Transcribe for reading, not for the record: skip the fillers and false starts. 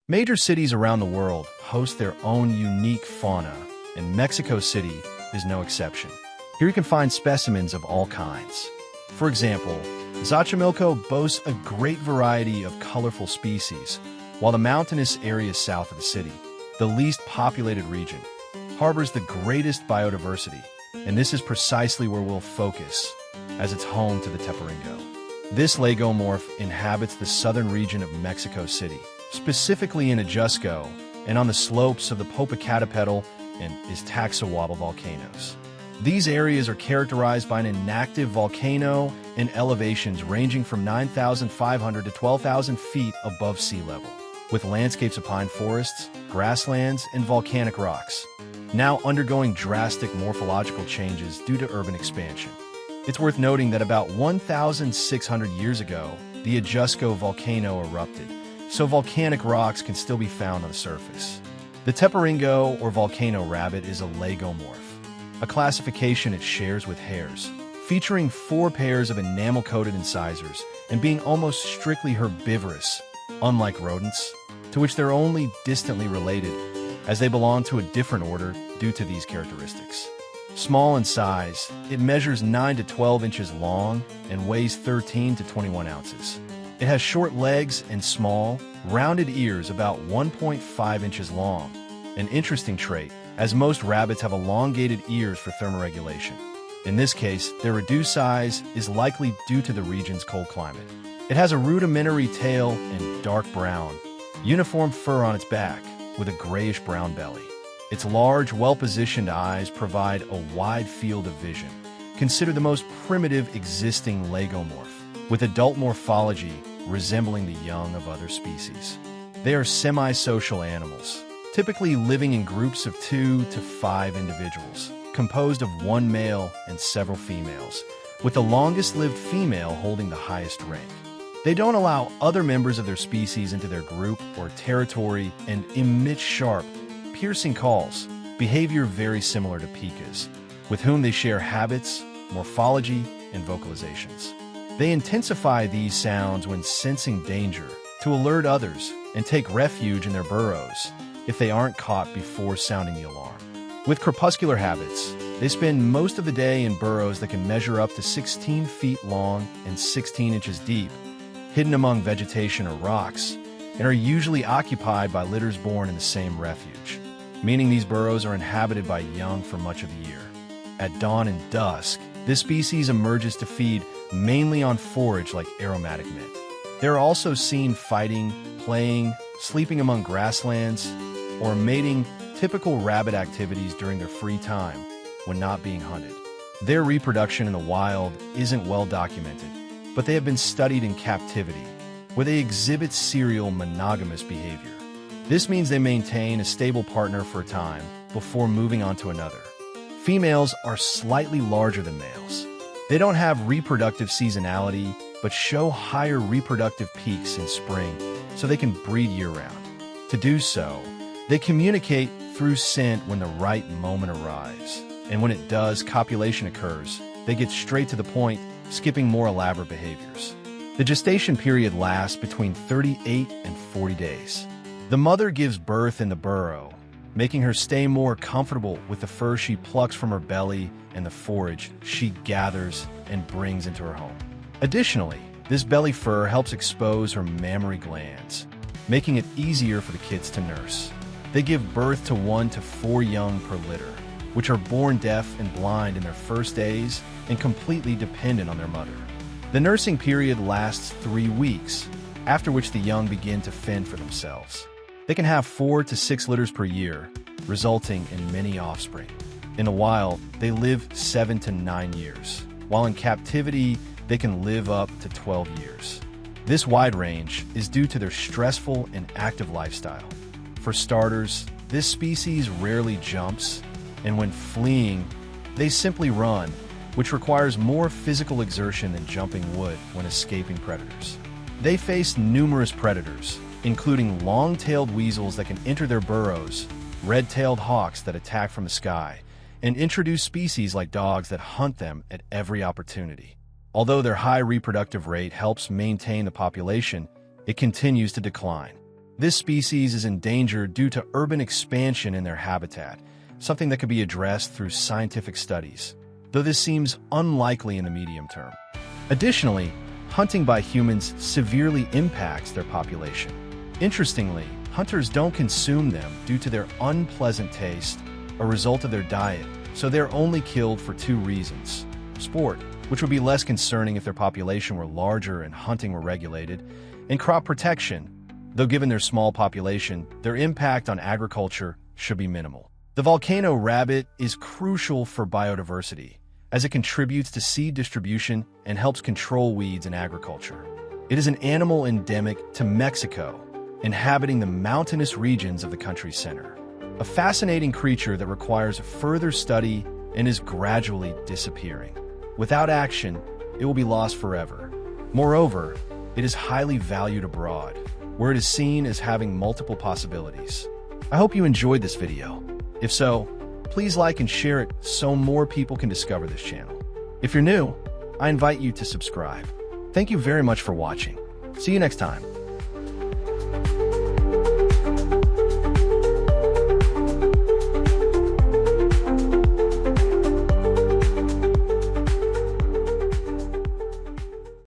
Major cities around the world host their own unique fauna, and Mexico City is no exception. Here you can find specimens of all kinds. For example, Xochimilco boasts a great variety of colorful species, while the mountainous areas south of the city, the least populated region, harbors the greatest biodiversity, and this is precisely where we'll focus, as it's home to the Teporingo. This lagomorph inhabits the southern region of Mexico City, specifically in Ecological and on the slopes of the Popocatépetl and Iztaccíhuatl volcanoes. These areas are characterized by an inactive volcano and elevations ranging from 9,500 to 12,000 feet above sea level, with landscapes of pine forests, grasslands, and volcanic rocks, now undergoing drastic morphological changes due to urban expansion. It's worth noting that about 1,600 years ago, the Ecological volcano erupted, so volcanic rocks can still be found on the surface. The Teporingo, or volcano rabbit, is a lagomorph, a classification it shares with hares, featuring 4 pairs of enamel-coated incisors and being almost strictly herbivorous, unlike rodents, to which they're only distantly related, as they belong to a different order due to these characteristics. Small in size, it measures 9 to 12 inches long and weighs 13 to 21 ounces. It has short legs and small, rounded ears about 1.5 inches long, an interesting trait, as most rabbits have elongated ears for thermoregulation. In this case, their reduced size is likely due to the region's cold climate. It has a rudimentary tail and dark brown, uniform fur on its back, with a grayish-brown belly. Its large, well-positioned eyes provide a wide field of vision, considered the most primitive existing lagomorph, with adult morphology resembling the young of other species. They are semi-social animals, typically living in groups of 2 to 5 individuals, composed of one male and several females, with the longest-lived female holding the highest rank. They don't allow other members of their species into their group or territory and emit sharp, piercing calls, behavior very similar to pikas, with whom they share habits, morphology, and vocalizations. They intensify these sounds when sensing danger to alert others and take refuge in their burrows if they aren't caught before sounding the alarm. With crepuscular habits, they spend most of the day in burrows that can measure up to 16 feet long and 16 inches deep, hidden among vegetation or rocks, and are usually occupied by litters born in the same refuge, meaning these burrows are inhabited by young for much of the year. At dawn and dusk, this species emerges to feed mainly on forage like aromatic mint. They are also seen fighting, playing, sleeping among grasslands, or mating, typical rabbit activities during their free time when not being hunted. Their reproduction in the wild isn't well documented, but they have been studied in captivity, where they exhibit serial monogamous behavior. This means they maintain a stable partner for a time before moving on to another. Females are slightly larger than males. They don't have reproductive seasonality, but show higher reproductive peaks in spring, so they can breed year-round. To do so, they communicate through scent when the right moment arrives, and when it does, copulation occurs. They get straight to the point, skipping more elaborate behaviors. The gestation period lasts between 38 and 40 days. The mother gives birth in the burrow, making her stay more comfortable with the fur she plucks from her belly and the forage she gathers and brings into her home. Additionally, this belly fur helps expose her mammary glands, making it easier for the kids to nurse. They give birth to 1 to 4 young per litter, which are born deaf and blind in their first days and completely dependent on their mother. The nursing period lasts 3 weeks, after which the young begin to fend for themselves. They can have 4 to 6 litters per year, resulting in many offspring. In the wild, they live 7 to 9 years, while in captivity, they can live up to 12 years. This wide range is due to their stressful and active lifestyle. For starters, this species rarely jumps, and when fleeing, they simply run, which requires more physical exertion than jumping would when escaping predators. They face numerous predators, including long-tailed weasels that can enter their burrows, red-tailed hawks that attack from the sky, and introduced species like dogs that hunt them at every opportunity. Although their high reproductive rate helps maintain the population, it continues to decline. This species is endangered due to urban expansion in their habitat, something that could be addressed through scientific studies, though this seems unlikely in the medium term. Additionally, hunting by humans severely impacts their population. Interestingly, hunters don't consume them due to their unpleasant taste, a result of their diet, so they're only killed for two reasons: sport, which would be less concerning if their population were larger and hunting were regulated, and crop protection, though given their small population, their impact on agriculture should be minimal. The volcano rabbit is crucial for biodiversity, as it contributes to seed distribution and helps control weeds in agriculture. It is an animal endemic to Mexico, inhabiting the mountainous regions of the country's center. A fascinating creature that requires further study and is gradually disappearing. Without action, it will be lost forever. Moreover, it is highly valued abroad, where it is seen as having multiple possibilities. I hope you enjoyed this video. If so, please like and share it so more people can discover this channel. If you're new, I invite you to subscribe. Thank you very much for watching. See you next time.